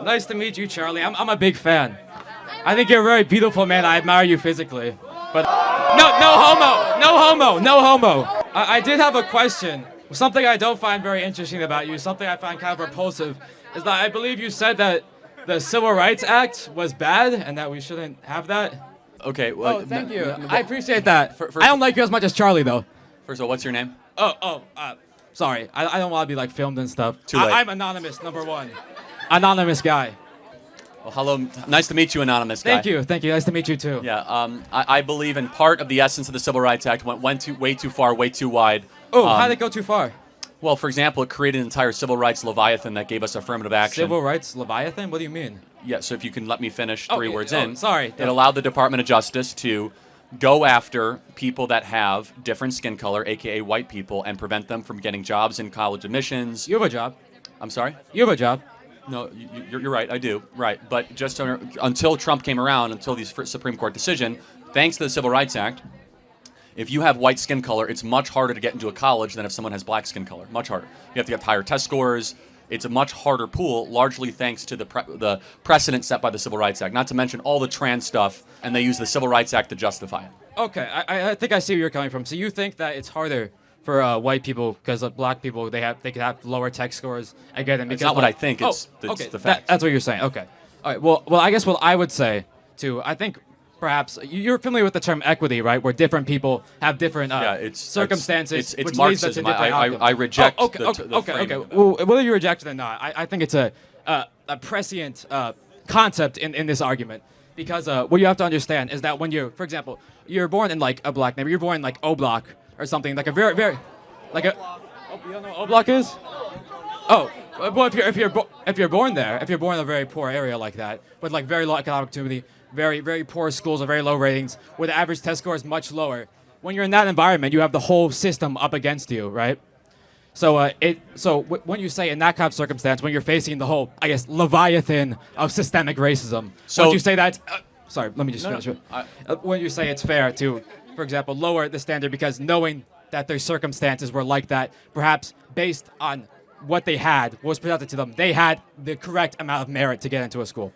Nice to meet you, Charlie. I'm a big fan. I think you're a very beautiful man. I admire you physically. But no homo. No homo. No homo. I did have a question. Something I don't find very interesting about you, something I find kind of repulsive, is that I believe you said that the Civil Rights Act was bad and that we shouldn't have that. Okay, well... Oh, thank you. I appreciate that. I don't like you as much as Charlie, though. First of all, what's your name? Sorry. I don't want to be, like, filmed and stuff. Too late. I'm anonymous, number one. Anonymous guy. Well, hello. Nice to meet you, anonymous guy. Thank you. Nice to meet you, too. Yeah, I believe in part of the essence of the Civil Rights Act went way too far, way too wide. Oh, how did it go too far? Well, for example, it created an entire civil rights leviathan that gave us affirmative action. Civil rights leviathan? What do you mean? Yeah, so if you can let me finish three words in. Sorry. It allowed the Department of Justice to go after people that have different skin color, a.k.a. white people, and prevent them from getting jobs in college admissions. You have a job. I'm sorry? You have a job. No, you're right, I do. Right, but just until Trump came around, until the Supreme Court decision, thanks to the Civil Rights Act, if you have white skin color, it's much harder to get into a college than if someone has black skin color. Much harder. You have to get higher test scores. It's a much harder pool, largely thanks to the precedent set by the Civil Rights Act. Not to mention all the trans stuff, and they use the Civil Rights Act to justify it. Okay, I think I see where you're coming from. So you think that it's harder for white people because black people they could have lower tech scores again? It's not what I think. It's the fact. That's what you're saying. Okay. All right. Well, I guess what I would say too. I think. Perhaps you're familiar with the term equity, right? Where different people have different circumstances, it's which leads to Marxism. different outcomes. I reject the framing. Well, whether you reject it or not, I think it's a prescient concept in this argument. Because what you have to understand is that when for example, you're born in like a black neighborhood, you're born in like O Block or something, like a very, very, like a. Oh, you don't know what O Block is? Oh, well, if you're born there, if you're born in a very poor area like that, with like very low economic opportunity, very, very poor schools with very low ratings, where the average test score is much lower. When you're in that environment, you have the whole system up against you, right? So when you say in that kind of circumstance, when you're facing the whole, I guess, leviathan of systemic racism, would you say that? Sorry, let me just finish it. When you say it's fair to, for example, lower the standard because knowing that their circumstances were like that, perhaps based on what they had, what was presented to them, they had the correct amount of merit to get into a school.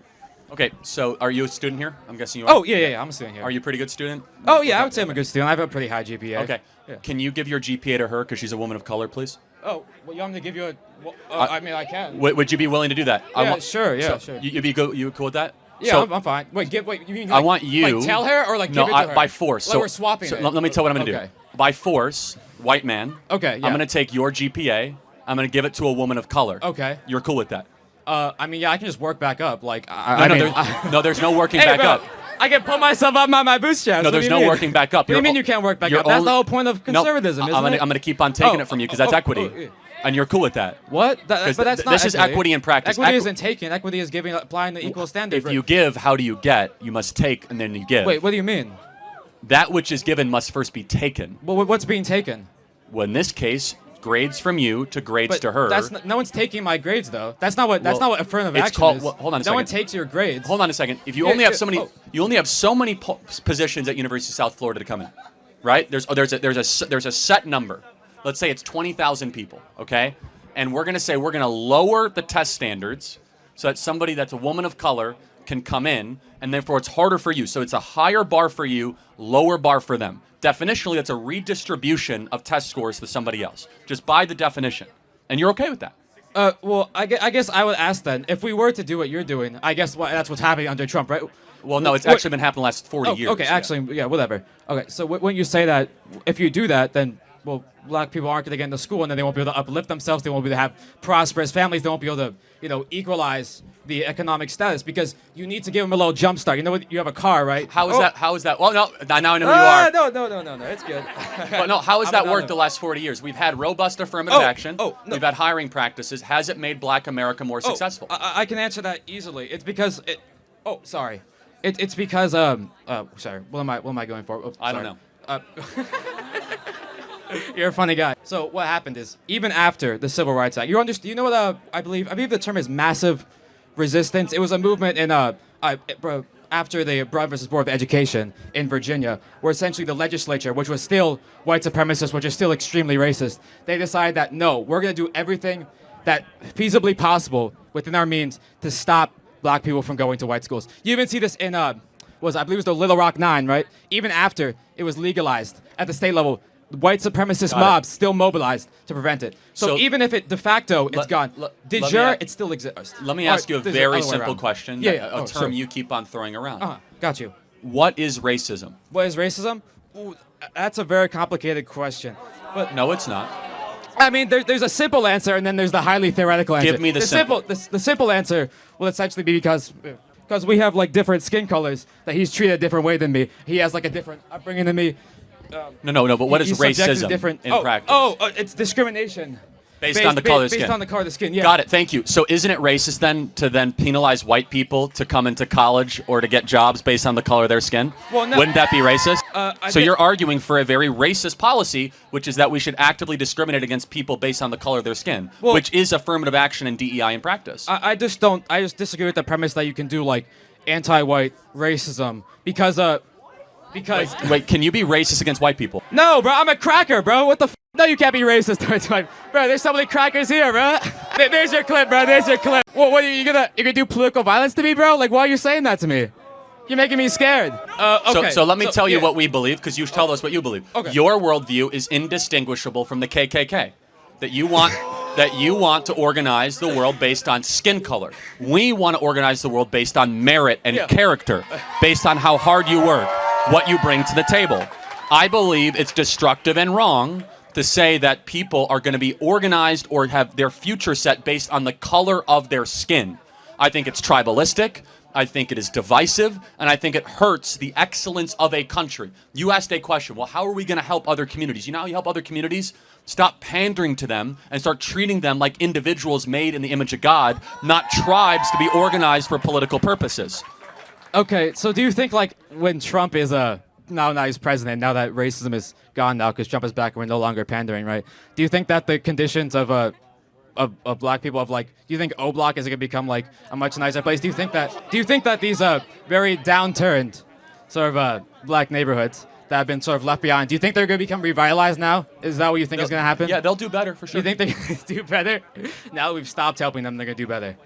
Okay, so are you a student here? I'm guessing you are. Oh, yeah, I'm a student here. Are you a pretty good student? Oh, yeah, I would say I'm a good student. I have a pretty high GPA. Okay. Yeah. Can you give your GPA to her because she's a woman of color, please? Oh, well, you want me to give you a... I mean, I can. Would you be willing to do that? Yeah, sure. You cool with that? Yeah, so, I'm fine. Wait, you mean I want you... Like tell her or like give it to her? By force. Like we're swapping it. Let me tell you what I'm going to do. By force, white man, okay, yeah. I'm going to take your GPA, I'm going to give it to a woman of color. Okay. You're cool with that? I mean, yeah, I can just work back up. Like, there's no working back up. I can pull myself up by my bootstraps. No, there's no working back up. What do you mean you can't work back up? That's the whole point of conservatism, isn't it? I'm going to keep on taking it from you because that's equity. And you're cool with that. What? But that's not This is equity in practice. Equity isn't taking. Equity is applying the equal standard. If you give, how do you get? You must take, and then you give. Wait, what do you mean? That which is given must first be taken. Well, what's being taken? Well, in this case, grades from you to grades to her. No one's taking my grades though. That's not what affirmative action is. Hold on a second. No one takes your grades. Hold on a second. If you only have so many, you only have so many positions at University of South Florida to come in, right? There's a set number. Let's say it's 20,000 people, okay? And we're gonna say we're gonna lower the test standards so that somebody that's a woman of color can come in, and therefore it's harder for you. So it's a higher bar for you, lower bar for them. Definitionally, that's a redistribution of test scores to somebody else, just by the definition. And you're okay with that? Well, I guess I would ask then, if we were to do what you're doing, I guess that's what's happening under Trump, right? Well, no, it's actually been happening the last 40 years. Okay, actually, yeah, whatever. Okay, so when you say that, if you do that, then, well, black people aren't going to get into school, and then they won't be able to uplift themselves, they won't be able to have prosperous families, they won't be able to, equalize the economic status, because you need to give them a little jump start. You know what? You have a car, right? How is that? Well, no, now I know who you are. No, it's good. But no, how has that worked the last 40 years? We've had robust affirmative action. No. We've had hiring practices. Has it made black America more successful? I can answer that easily. It's because sorry. It's because sorry. What am I going for? Oh, I don't know. You're a funny guy. So what happened is, even after the Civil Rights Act, you know what I believe the term is massive resistance. It was a movement in after the Brown versus Board of Education in Virginia, where essentially the legislature, which was still white supremacist, which is still extremely racist, they decided that no, we're going to do everything that feasibly possible within our means to stop black people from going to white schools. You even see this in I believe it was the Little Rock Nine, right? Even after it was legalized at the state level, white supremacist mobs still mobilized to prevent it. So even if it de facto it's gone, de jure it still exists. Let me ask you a very simple question. Yeah. A term you keep on throwing around. Got you. What is racism? What is racism? Ooh, that's a very complicated question. But no, it's not. I mean, there's a simple answer, and then there's the highly theoretical answer. Give me the simple. The simple answer will essentially be because we have like different skin colors, that he's treated a different way than me. He has like a different upbringing than me. No. But what is racism in practice? It's discrimination. Based on the color of the skin. Based on the color of the skin, yeah. Got it, thank you. So isn't it racist then to penalize white people to come into college or to get jobs based on the color of their skin? Well, no. Wouldn't that be racist? So you're arguing for a very racist policy, which is that we should actively discriminate against people based on the color of their skin, which is affirmative action and DEI in practice. I just disagree with the premise that you can do like anti-white racism because Wait, can you be racist against white people? No, bro, I'm a cracker, bro. What the f? No, you can't be racist towards white. Bro, there's so many crackers here, bro. There's your clip, bro. There's your clip. What are you gonna do political violence to me, bro? Like, why are you saying that to me? You're making me scared. Okay. So let me tell you what we believe, because you tell us what you believe. Okay. Your worldview is indistinguishable from the KKK. That you want to organize the world based on skin color. We want to organize the world based on merit and character, based on how hard you work, what you bring to the table. I believe it's destructive and wrong to say that people are going to be organized or have their future set based on the color of their skin. I think it's tribalistic. I think it is divisive, and I think it hurts the excellence of a country. You asked a question, well, how are we going to help other communities? You know how you help other communities? Stop pandering to them and start treating them like individuals made in the image of God, not tribes to be organized for political purposes. Okay, so do you think like when Trump is now he's president, now that racism is gone now because Trump is back and we're no longer pandering, right? Do you think that the conditions of black people do you think O Block is going to become like a much nicer place? Do you think that these very downturned sort of black neighborhoods that have been sort of left behind, do you think they're going to become revitalized now? Is that what you think is going to happen? Yeah, they'll do better for sure. Do you think they're going to do better? Now that we've stopped helping them, they're going to do better.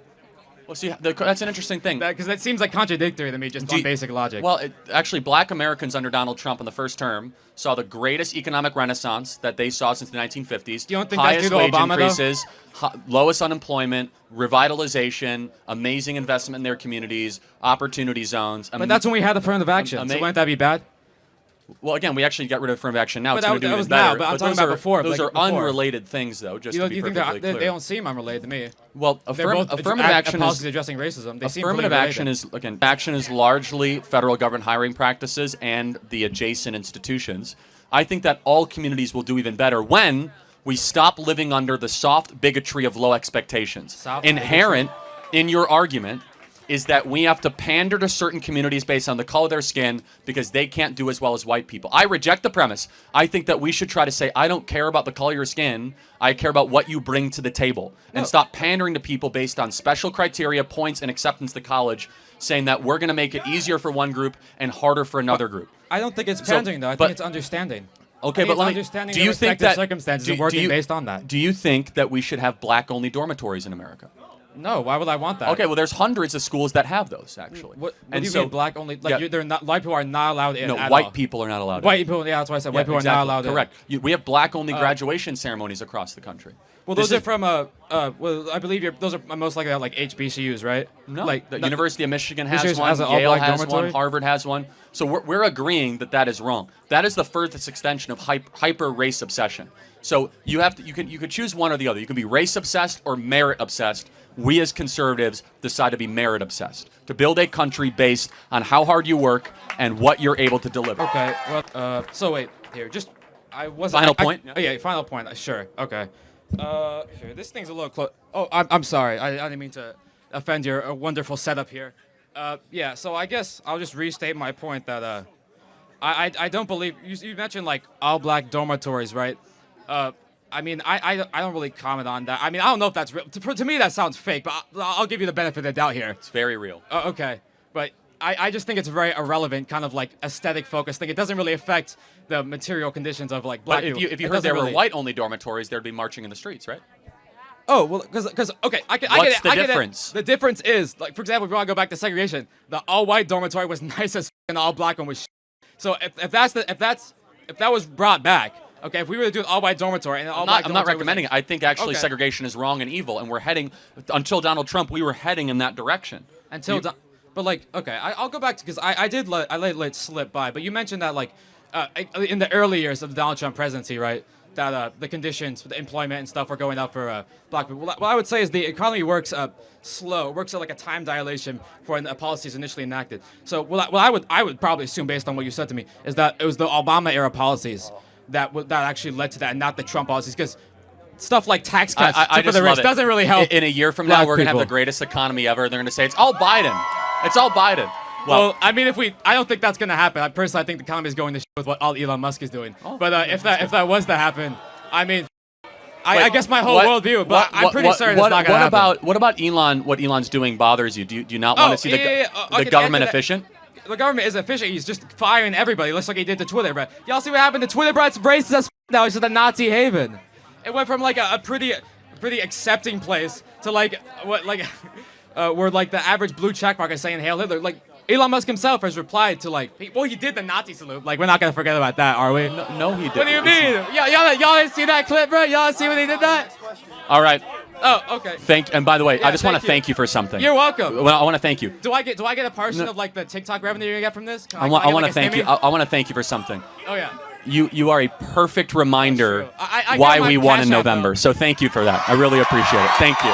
Well, see, that's an interesting thing. Because that seems like contradictory to me, just on basic logic. Well, actually, black Americans under Donald Trump in the first term saw the greatest economic renaissance that they saw since the 1950s. You don't think highest that's due to wage Obama, increases, lowest unemployment, revitalization, amazing investment in their communities, opportunity zones. But that's when we had affirmative action. So wouldn't that be bad? Well, again, we actually got rid of affirmative action now. But it's going to do was even better. now, but I'm talking about before. Those are unrelated things, though, just to be perfectly clear. They don't seem unrelated to me. Well, affirmative action policies addressing racism. They seem affirmative action is largely federal government hiring practices and the adjacent institutions. I think that all communities will do even better when we stop living under the soft bigotry of low expectations. Inherent in your argument is that we have to pander to certain communities based on the color of their skin because they can't do as well as white people. I reject the premise. I think that we should try to say, I don't care about the color of your skin. I care about what you bring to the table. And stop pandering to people based on special criteria, points, and acceptance to college, saying that we're going to make it easier for one group and harder for another group. I don't think it's pandering, though. I think it's understanding. Okay, but understanding the respective circumstances and working based on that. Do you think that we should have black-only dormitories in America? No, why would I want that? Okay, well, there's hundreds of schools that have those, actually. What do you mean black only? Like, they're not, white people are not allowed in. No, at white all. people are not allowed White in. people, yeah, that's why I said white people are not allowed Correct. in. We have black-only graduation ceremonies across the country. Well, those are from well, I believe those are most likely like HBCUs, right? No, like the University of Michigan has one, has Yale has dormitory? one, Harvard has one. So we're agreeing that is wrong. That is the furthest extension of hyper race obsession. So you could choose one or the other. You can be race obsessed or merit obsessed. We as conservatives decide to be merit obsessed, to build a country based on how hard you work and what you're able to deliver. Okay. Well, so wait here. Final point. Yeah, final point. Sure. Okay. Here, this thing's a little close. Oh, I'm sorry. I didn't mean to offend your wonderful setup here. Yeah. So I guess I'll just restate my point that I don't believe you mentioned like all black dormitories, right? I mean, I don't really comment on that. I mean, I don't know if that's real. To me, that sounds fake, but I'll give you the benefit of the doubt here. It's very real. Okay. But I just think it's a very irrelevant kind of like aesthetic focused thing. It doesn't really affect the material conditions of like black people. If you heard there were white-only dormitories, there'd be marching in the streets, right? Oh well, because okay, I get What's it. I the get it. difference? The difference is, like, for example, if you want to go back to segregation, the all-white dormitory was nice as and the all-black one was. So if that was brought back, okay, if we were to do an all-white dormitory and an all-black I'm not dormitory was recommending like, it. I think actually Okay. segregation is wrong and evil, and we're heading until Donald Trump. We were heading in that direction. But like, okay, I'll go back to because I let it slip by. But you mentioned that like in the early years of the Donald Trump presidency, right? That the conditions for the employment and stuff were going up for black people. What I would say is the economy works slow. It works at like a time dilation for when a policy is initially enacted. So what I would probably assume based on what you said to me is that it was the Obama era policies that actually led to that, and not the Trump policies, because stuff like tax cuts I for just the love rich it. doesn't really help. In a year from now, black we're going to have people. the greatest economy ever. They're going to say it's all Biden. It's all Biden. Well, I mean, I don't think that's going to happen. I think the economy is going to shit with what all Elon Musk is doing. But if that was to happen, I mean, I guess my whole worldview. But I'm pretty certain it's not going to happen. What about Elon? What Elon's doing bothers you? Do you not want to see the government efficient? The government is efficient. He's just firing everybody. Looks like he did to Twitter, bro. Y'all see what happened to Twitter, bro? It's racist as now. It's just a Nazi haven. It went from like a pretty accepting place to like where like the average blue checkmark is saying Hail Hitler. Like Elon Musk himself has replied to like, he did the Nazi salute. Like, we're not gonna forget about that, are we? No, he didn't. What do you mean? Y'all didn't see that clip, bro? Y'all see when he did that? All right. Oh, okay. And by the way, Yeah, I just want to thank you. thank you for something. You're welcome. Well, I want to thank you. Do I get a portion of like the TikTok revenue you're gonna get from this? I want to like, thank you. I want to thank you for something. Oh yeah. You are a perfect reminder I why got my we won Cash in App, November. though. So thank you for that. I really appreciate it. Thank you.